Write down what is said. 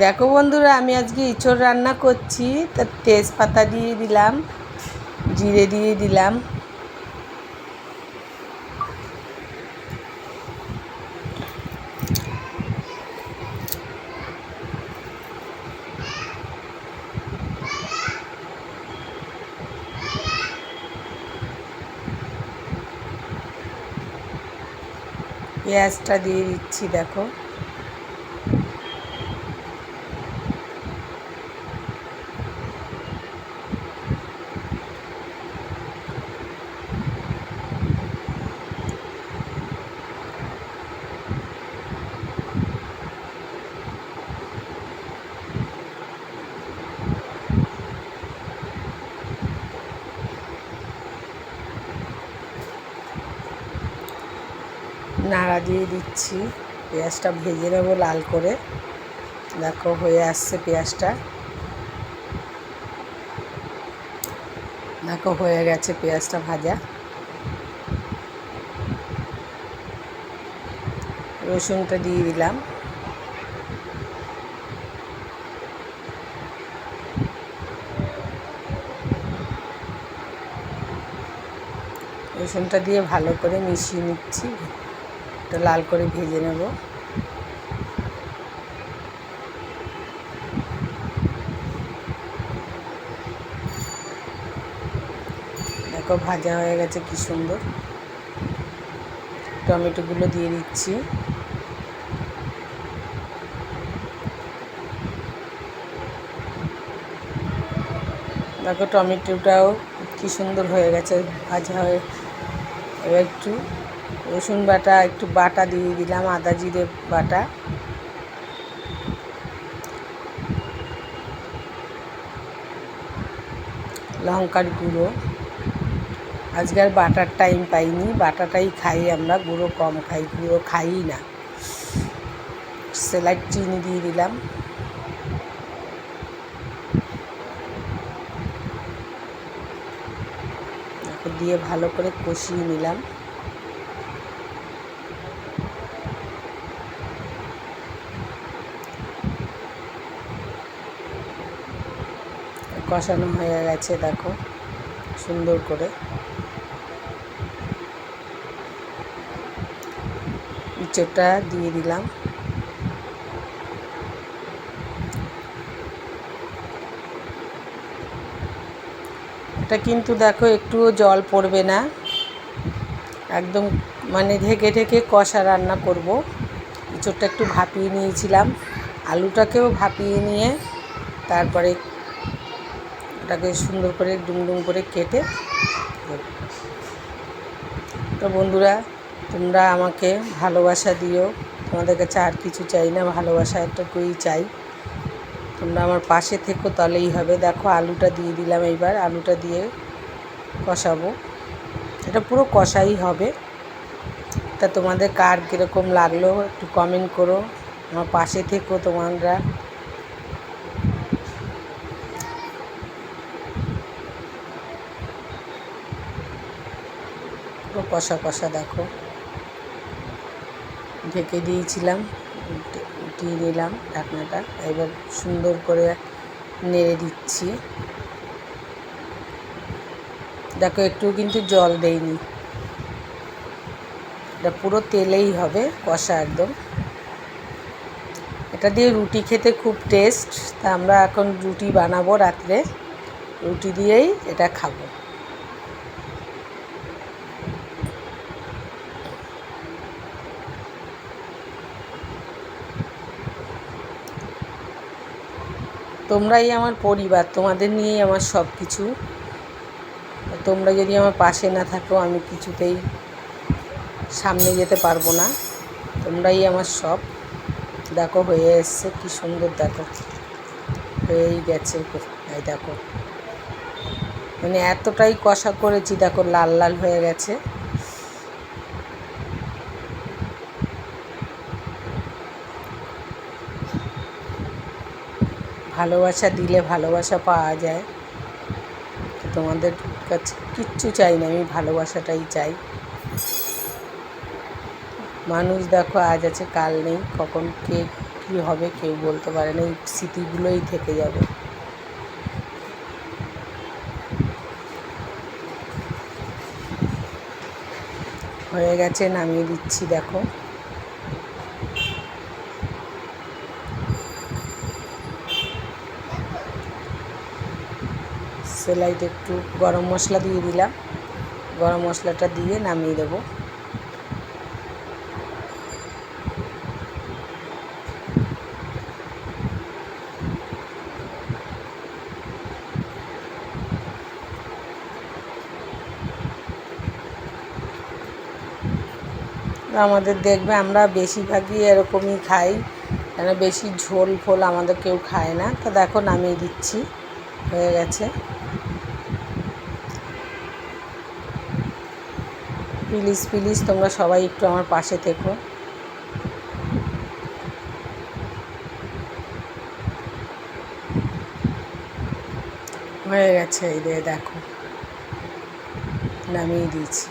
দেখো বন্ধুরা, আমি আজকে ইঁচড় রান্না করছি। তা তেজপাতা দিয়ে দিলাম, জিরে দিয়ে দিলাম, পেঁয়াজটা দিয়ে দিচ্ছি। দেখো নাড়া দিয়ে দিচ্ছি। পেঁয়াজটা ভেজে নেব লাল করে। দেখো হয়ে আসছে পেঁয়াজটা। দেখো হয়ে গেছে পেঁয়াজটা ভাজা। রসুনটা দিয়ে দিলাম। রসুনটা দিয়ে ভালো করে মিশিয়ে নিচ্ছি। এটা লাল করে ভেজে নেব। দেখো ভাজা হয়ে গেছে কি সুন্দর। টমেটোগুলো দিয়ে দিচ্ছি। দেখো টমেটোটাও কি সুন্দর হয়ে গেছে, ভাজা হয়ে। এবার একটু রসুন বাটা, একটু বাটা দিয়ে দিলাম, আদা জিরে বাটা, লঙ্কার গুঁড়ো। আজকে আর বাটার টাইম পাইনি, বাটাটাই খাই আমরা, গুঁড়ো কম খাই, গুঁড়ো খাই না। স্লাইড চিনি দিয়ে দিলাম। দিয়ে ভালো করে কষিয়ে নিলাম। কষানো হয়ে গেছে দেখো সুন্দর করে। ইঁচড়টা দিয়ে দিলাম। এটা কিন্তু দেখো একটুও জল পড়বে না, একদম মানে ঢেকে ঢেকে কষা রান্না করব। ইঁচড়টা একটু ভাপিয়ে নিয়েছিলাম, আলুটাকেও ভাপিয়ে নিয়ে তারপরে ওটাকে সুন্দর করে ডুমডুম করে কেটে। তো বন্ধুরা, তোমরা আমাকে ভালোবাসা দিও। তোমাদের কাছে আর কিছু চাই না, ভালোবাসাটুকুই চাই। তোমরা আমার পাশে থেকো, তাহলেই হবে। দেখো আলুটা দিয়ে দিলাম। এইবার আলুটা দিয়ে কষাবো। এটা পুরো কষাই হবে। তা তোমাদের কার কীরকম লাগলো একটু কমেন্ট করো, আমার পাশে থেকো তোমরা। পুরো কষা কষা দেখো। ঢেকে দিয়েছিলাম, উঠিয়ে নিলাম ঢাকনাটা। এবার সুন্দর করে নেড়ে দিচ্ছি। দেখো একটু কিন্তু জল দেইনি, এটা পুরো তেলেই হবে কষা একদম। এটা দিয়ে রুটি খেতে খুব টেস্ট। তা আমরা এখন রুটি বানাবো রাত্রে, রুটি দিয়েই এটা খাবো। তোমরাই আমার পরিবার, তোমাদের নিয়েই আমার সব কিছু। তোমরা যদি আমার পাশে না থাকো আমি কিছুতেই সামনে যেতে পারবো না। তোমরাই আমার সব। দেখো হয়ে এসছে কি সুন্দর, দেখো হয়েই গেছে। এই দেখো মানে এতটাই কষা করেছি, দেখো লাল লাল হয়ে গেছে। ভালোবাসা দিলে ভালোবাসা পাওয়া যায়। তোমাদের কাছে কিচ্ছু চাই না, আমি ভালোবাসাটাই চাই। মানুষ দেখো আজ আছে কাল নেই, কখন কে কী কি হবে কেউ বলতে পারে না, এই স্মৃতিগুলোই থেকে যাবে। হয়ে গেছে, নামিয়ে দিচ্ছি। দেখো সেলাইতে একটু গরম মশলা দিয়ে দিলাম, গরম মশলাটা দিয়ে নামিয়ে দেবো। আমাদের দেখবে আমরা বেশিরভাগই এরকমই খাই, কেন বেশি ঝোল ফোল আমাদের কেউ খায় না। তো দেখো নামিয়ে দিচ্ছি, হয়ে গেছে। প্লিজ প্লিজ তোমরা সবাই একটু আমার পাশে থেকো। হয়ে গেছে, এই দেখো নামিয়ে দিয়েছি।